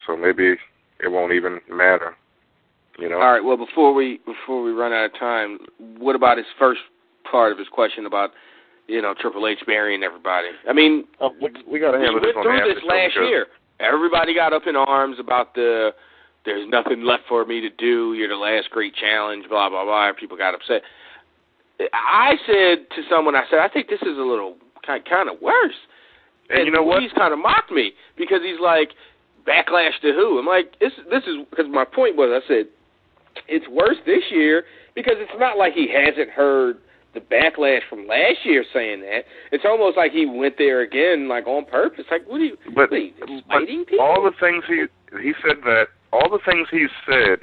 So maybe it won't even matter. You know. All right. Well, before we run out of time, what about his first part of his question about, Triple H burying everybody? I mean, we got to handle this on the after show. We went through this last year. Everybody got up in arms about there's nothing left for me to do. You're the last great challenge. Blah blah blah. People got upset. I said to someone, I think this is a little kind of worse. And you know what? He's kind of mocked me because he's like, backlash to who? I'm like, this is because my point was, I said, it's worse this year because it's not like he hasn't heard the backlash from last year saying that. It's almost like he went there again, like on purpose. Like, what are you fighting people? All the things he said that, all the things he said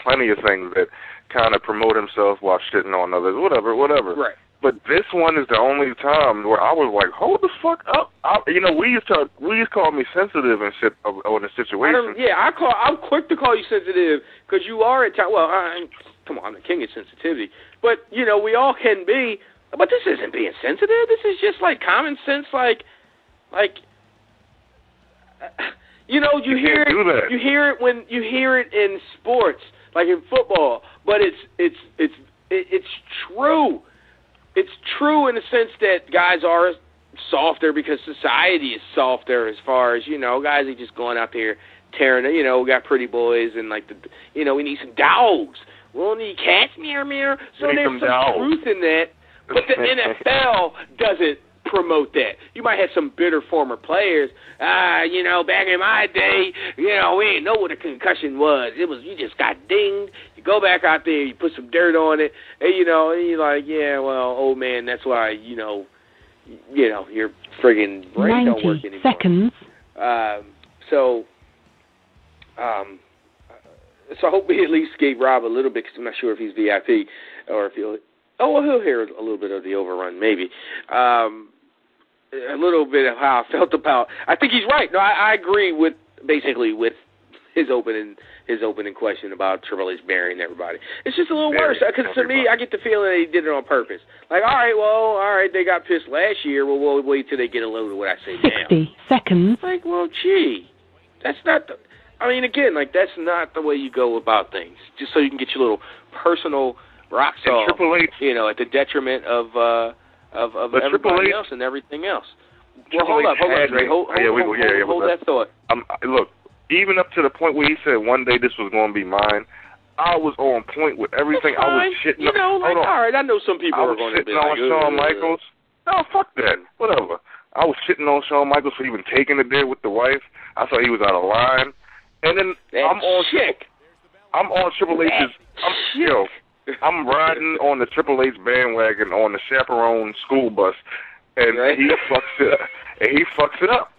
plenty of things that kind of promote himself while shitting on others, whatever. Right. But this one is the only time where I was like, hold the fuck up. We used to call me sensitive and shit on the situation. I'm quick to call you sensitive because you are at times. Well, come on, I'm the king of sensitivity. But, we all can be. But this isn't being sensitive. This is just like common sense, you hear it. You hear it when you hear it in sports, like in football. But it's true. It's true in the sense that guys are softer because society is softer as far as, guys are just going out there tearing it. We got pretty boys and we need some dogs. We don't need cats, meow, meow. So there's some truth in that. But the NFL doesn't promote that. You might have some bitter former players. Back in my day, we didn't know what a concussion was. It was you just got dinged. You go back out there, you put some dirt on it, and and you're like, yeah, well, old man, that's why your friggin' brain don't work anymore. 90 seconds. So I hope we at least gave Rob a little bit, because I'm not sure if he's VIP or if he'll hear a little bit of the overrun, maybe. A little bit of how I felt about. I think he's right. No, I agree with his opening question about Triple H burying everybody. It's just a little worse because to me, I get the feeling that he did it on purpose. Like, all right, they got pissed last year. Well, we'll wait till they get a load of what I say 60 seconds. Like, well, gee, that's not the. I mean, again, that's not the way you go about things. Just so you can get your little personal rocks off, Triple H, at the detriment of everybody else and everything else. Well, hold up, Dre. Hold that thought. Look, even up to the point where he said one day this was going to be mine, I was on point with everything. I was shitting. All right, I know some people are going to be like, I was shitting on Shawn Michaels. No, fuck that. Whatever. I was shitting on Shawn Michaels for even taking it there with the wife. I thought he was out of line. And then I'm on Triple H's. I'm riding on the Triple H bandwagon on the chaperone school bus, and he fucks it up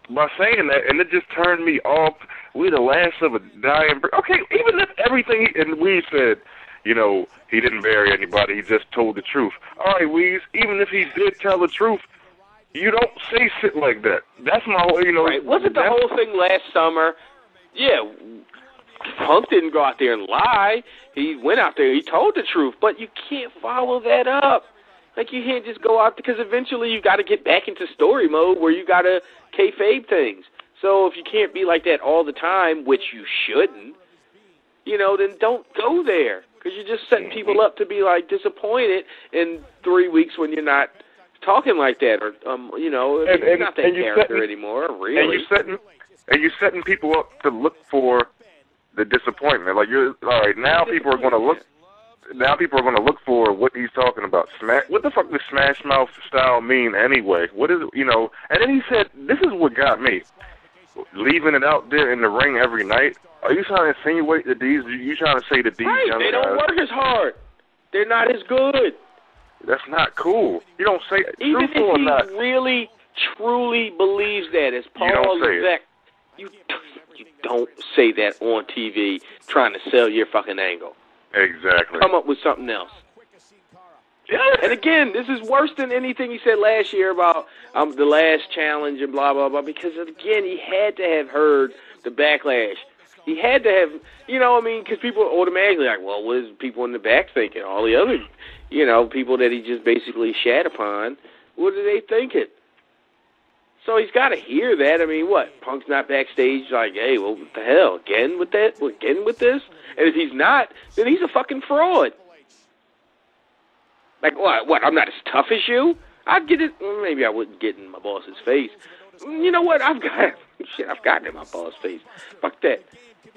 by saying that, and it just turned me off. We're the last of a dying. Okay, even if everything and we said, he didn't bury anybody, he just told the truth. All right, Weez, even if he did tell the truth, you don't say shit like that. That's my whole, Right. Wasn't the whole thing last summer? Yeah, Punk didn't go out there and lie. He went out there, he told the truth, but you can't follow that up. Like, you can't just go out, because eventually you got to get back into story mode where you got to kayfabe things. So if you can't be like that all the time, which you shouldn't, then don't go there, because you're just setting people up to be, disappointed in 3 weeks when you're not talking like that, or, it's not that character anymore, really. And you're setting people up to look for the disappointment. Like, now people are going to look. Now people are going to look for what he's talking about. What the fuck does Smash Mouth style mean anyway? What is it? And then he said, "This is what got me leaving it out there in the ring every night." Are you trying to insinuate that these? You trying to say that these young guys? They don't work as hard. They're not as good. That's not cool. You don't say it. Even if he really, truly believes that, as Paul Levesque, you don't say that on TV trying to sell your fucking angle. Exactly. Come up with something else. Yeah. And again, this is worse than anything he said last year about the last challenge and blah, blah, blah, because, again, he had to have heard the backlash. He had to have, because people are automatically like, well, what is people in the back thinking? All the other, people that he just basically shat upon, what are they thinking? So he's got to hear that. I mean, what? Punk's not backstage like, hey, well, what the hell? Again with that? Again with this? And if he's not, then he's a fucking fraud. Like, what? I'm not as tough as you? I'd get it. Well, maybe I wouldn't get in my boss's face. You know what? I've gotten in my boss's face. Fuck that.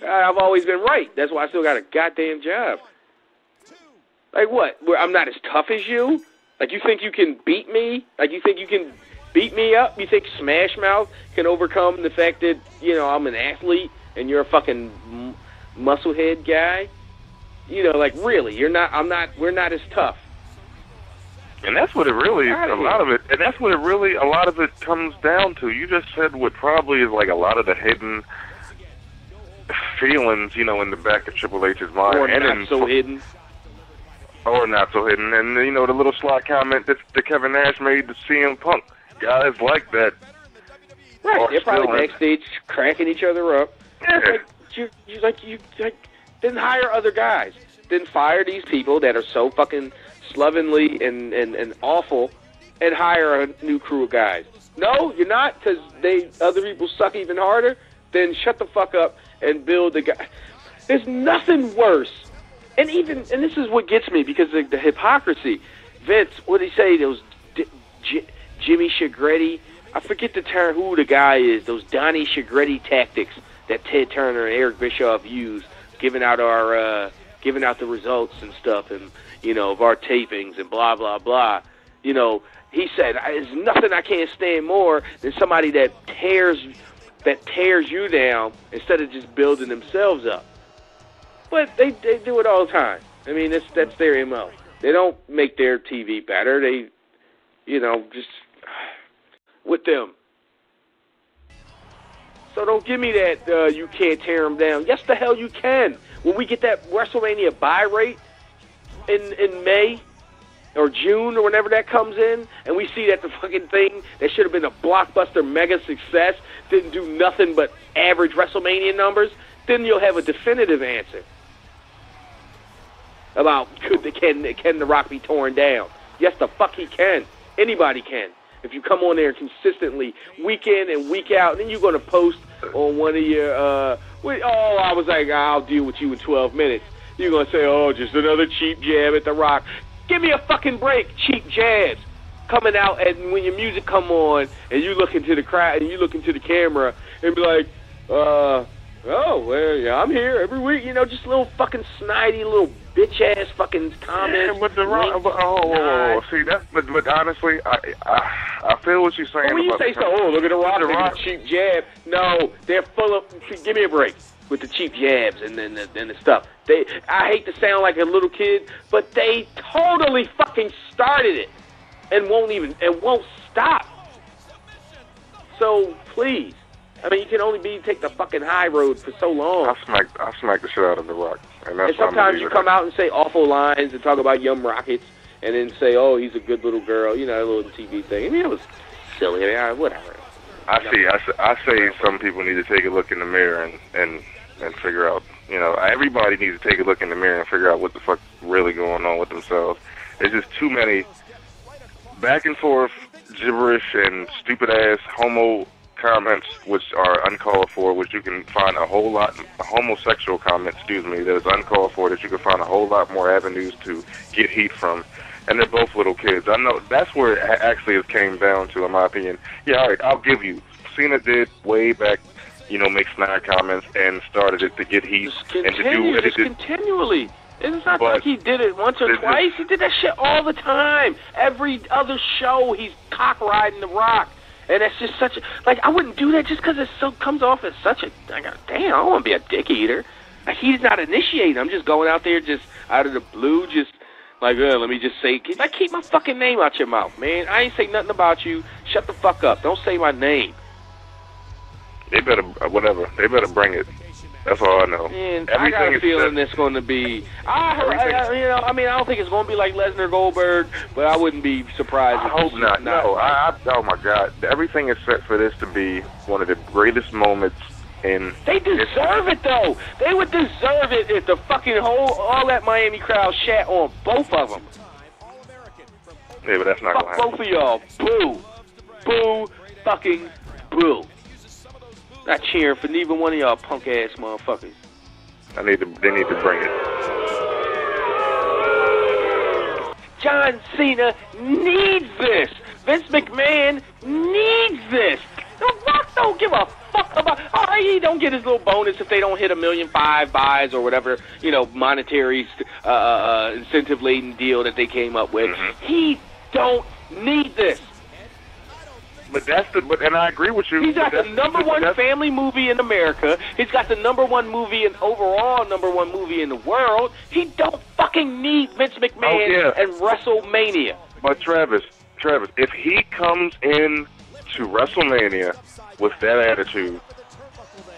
I've always been right. That's why I still got a goddamn job. Like what? Where I'm not as tough as you? Like you think you can beat me? Like you think you can beat me up? You think Smash Mouth can overcome the fact that, you know, I'm an athlete and you're a fucking musclehead guy? You know, like really, we're not as tough. And that's what it really, a lot of it comes down to. You just said what probably is like a lot of the hidden feelings, you know, in the back of Triple H's mind. Or not so hidden. Or not so hidden. And, you know, the little sly comment that Kevin Nash made to CM Punk. Guys like that. Right, they're probably backstage cracking each other up. Yeah. You then hire other guys. Then fire these people that are so fucking slovenly and awful and hire a new crew of guys. No, you're not, because other people suck even harder. Then shut the fuck up and build the guy. There's nothing worse. And this is what gets me, because of the hypocrisy. Vince, what did he say? Those Jimmy Shigretti, I forget the term, who the guy is. Those Donnie Shigretti tactics that Ted Turner and Eric Bischoff use, giving out the results and stuff, and you know, of our tapings and blah blah blah. You know, he said, "There's nothing I can't stand more than somebody that tears you down instead of just building themselves up." But they do it all the time. I mean, that's their MO. They don't make their TV better. They, you know, just with them. So don't give me that you can't tear them down. Yes, the hell you can. When we get that WrestleMania buy rate in May or June or whenever that comes in, and we see that the fucking thing that should have been a blockbuster mega success didn't do nothing but average WrestleMania numbers, then you'll have a definitive answer about can The Rock be torn down. Yes, the fuck he can. Anybody can. If you come on there consistently, week in and week out, and then you're going to post on one of your, I was like, I'll deal with you in 12 minutes. You're going to say, oh, just another cheap jab at The Rock. Give me a fucking break, cheap jabs. Coming out, and when your music come on, and you look into the crowd, and you look into the camera, and be like, oh, well, yeah, I'm here every week. You know, just little fucking snidey little bitch-ass fucking comments. Yeah, but The Rock, see, but honestly, I feel what you're saying. When you say so, look at The Rock, cheap jab. No, they're full of, give me a break with the cheap jabs and the stuff. I hate to sound like a little kid, but they totally fucking started it and won't stop. So, please. I mean, you can only take the fucking high road for so long. I smack the shit out of The Rock. And sometimes you come out and say awful lines and talk about Yum Rockets and then say, oh, he's a good little girl, you know, a little TV thing. I mean, it was silly. I mean, whatever. I say some people need to take a look in the mirror and figure out, you know, everybody needs to take a look in the mirror and figure out what the fuck's really going on with themselves. There's just too many back and forth gibberish and stupid-ass homo comments which are uncalled for, which you can find a whole lot, homosexual comments, that is uncalled for, that you can find a whole lot more avenues to get heat from. And they're both little kids. I know that's where it actually came down to, in my opinion. Yeah, all right, I'll give you. Cena did way back, you know, make snide comments and started it to get heat and to do what it did. Continually. It's not like he did it once or twice. He did that shit all the time. Every other show, he's cock riding The Rock. And that's just such a, like, I wouldn't do that just because it so comes off as such a, damn, I don't want to be a dick eater. Like, he's not initiating. I'm just going out there just out of the blue, just like, let me just say, like, keep my fucking name out your mouth, man. I ain't say nothing about you. Shut the fuck up. Don't say my name. They better, whatever. They better bring it. That's all I know. And I got a feeling it's going to be, I don't think it's going to be like Lesnar Goldberg, but I wouldn't be surprised. I hope not. No, oh my God. Everything is set for this to be one of the greatest moments in. They deserve it, though. They would deserve it if the fucking all that Miami crowd shat on both of them. Yeah, but that's not going to happen. Both of y'all. Boo. Boo. fucking boo. Not cheering for neither one of y'all punk ass motherfuckers. They need to bring it. John Cena needs this. Vince McMahon needs this. The Rock don't give a fuck about. He don't get his little bonus if they don't hit 1.5 million buys or whatever, monetary incentive-laden deal that they came up with. Mm-hmm. He don't need this. And I agree with you. He's got the number one family movie in America. He's got the number one movie and overall number one movie in the world. He don't fucking need Vince McMahon and WrestleMania. But Travis, if he comes in to WrestleMania with that attitude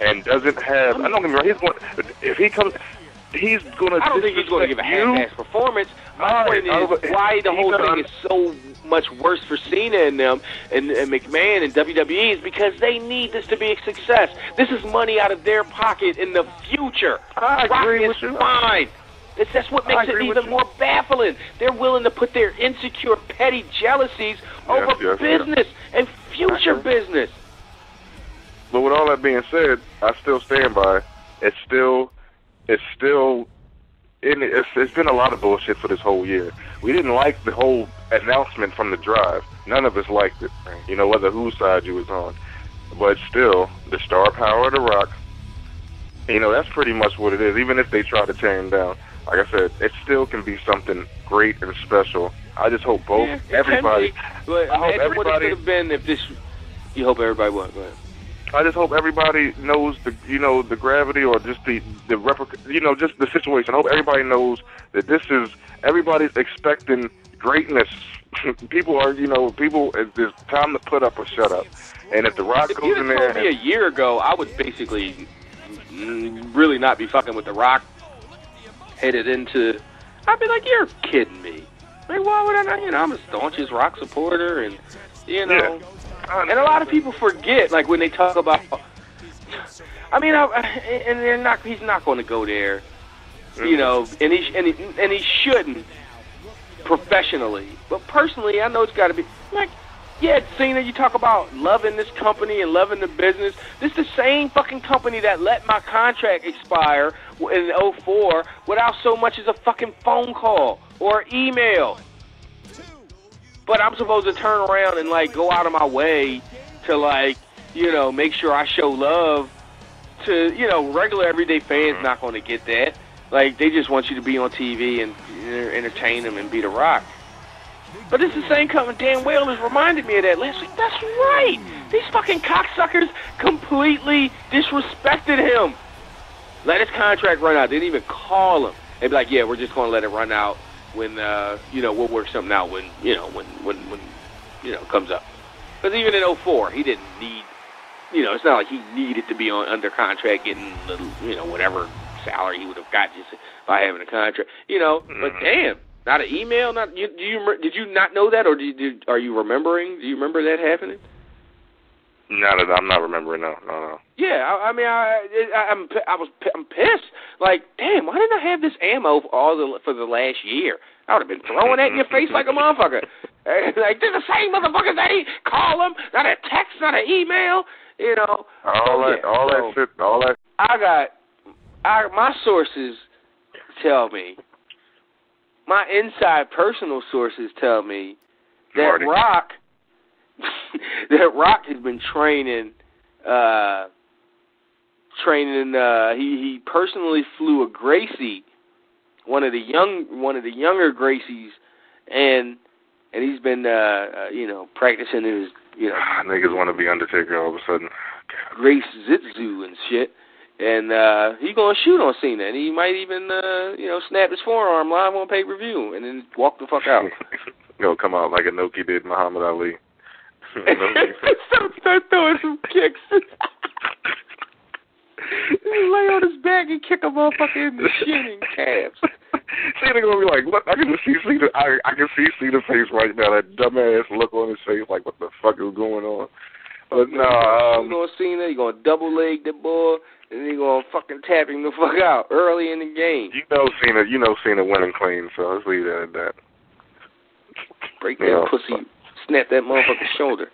and doesn't have, I don't get me wrong, if he comes, he's going to. I don't think he's going to give a half-ass performance. My point is why the whole thing is so much worse for Cena and them and McMahon and WWE is because they need this to be a success. This is money out of their pocket in the future. I agree with you. Fine. That's what makes it even more baffling. They're willing to put their insecure, petty jealousies over business and future business. But with all that being said, I still stand by. It's been a lot of bullshit for this whole year. We didn't like the whole announcement from the drive. None of us liked it, whether whose side you was on. But still, the star power of The Rock, that's pretty much what it is. Even if they try to tear him down, like I said, it still can be something great and special. I just hope everybody. But I hope everybody could have been if this. You hope everybody what? Go ahead. I just hope everybody knows the gravity or just the just the situation. I hope everybody knows that everybody's expecting greatness. People are, it's time to put up or shut up. And if The Rock goes in there, if you told me a year ago, I would basically really not be fucking with The Rock. Headed into, I'd be like, you're kidding me. Like, why would I not? I'm the staunchest Rock supporter, and Yeah. And a lot of people forget, like when they talk about. I mean, he's not going to go there, and he shouldn't professionally. But personally, I know it's got to be like, Cena. You talk about loving this company and loving the business. This is the same fucking company that let my contract expire in 2004 without so much as a fucking phone call or email. But I'm supposed to turn around and, go out of my way to, make sure I show love to, regular everyday fans not going to get that. They just want you to be on TV and entertain them and be The Rock. But it's the same company. Dan Whalers reminded me of that last week. That's right. These fucking cocksuckers completely disrespected him. Let his contract run out. They didn't even call him. They'd be like, we're just going to let it run out. When we'll work something out when it comes up. Because even in 2004, he didn't need, it's not like he needed to be under contract getting whatever salary he would have got just by having a contract. But damn, not an email, did you not know that, or are you remembering? Do you remember that happening? I'm not remembering. No. Yeah, I'm pissed. Like, damn, why didn't I have this ammo for the last year? I would have been throwing that in your face like a motherfucker. Like, they're the same motherfuckers. They ain't call them, not a text, not an email. All that. My sources tell me, my inside personal sources tell me that Rock has been training. He personally flew a Gracie, one of the younger Gracies, and he's been practicing his niggas want to be Undertaker all of a sudden. Grace Zitzu and shit, and he's gonna shoot on Cena, and he might even snap his forearm live on pay-per-view, and then walk the fuck out. He'll come out like Inoki did Muhammad Ali. Start throwing some kicks. Lay on his back and kick a motherfucker in the shin and calves. Cena gonna be like, what? I can see Cena's face right now. That dumbass look on his face, like, what the fuck is going on? But you gonna Cena, you gonna double leg the boy, and you gonna fucking tap him the fuck out early in the game. You know Cena winning clean, so let's leave that at that. Break that pussy, snap that motherfucker's shoulder.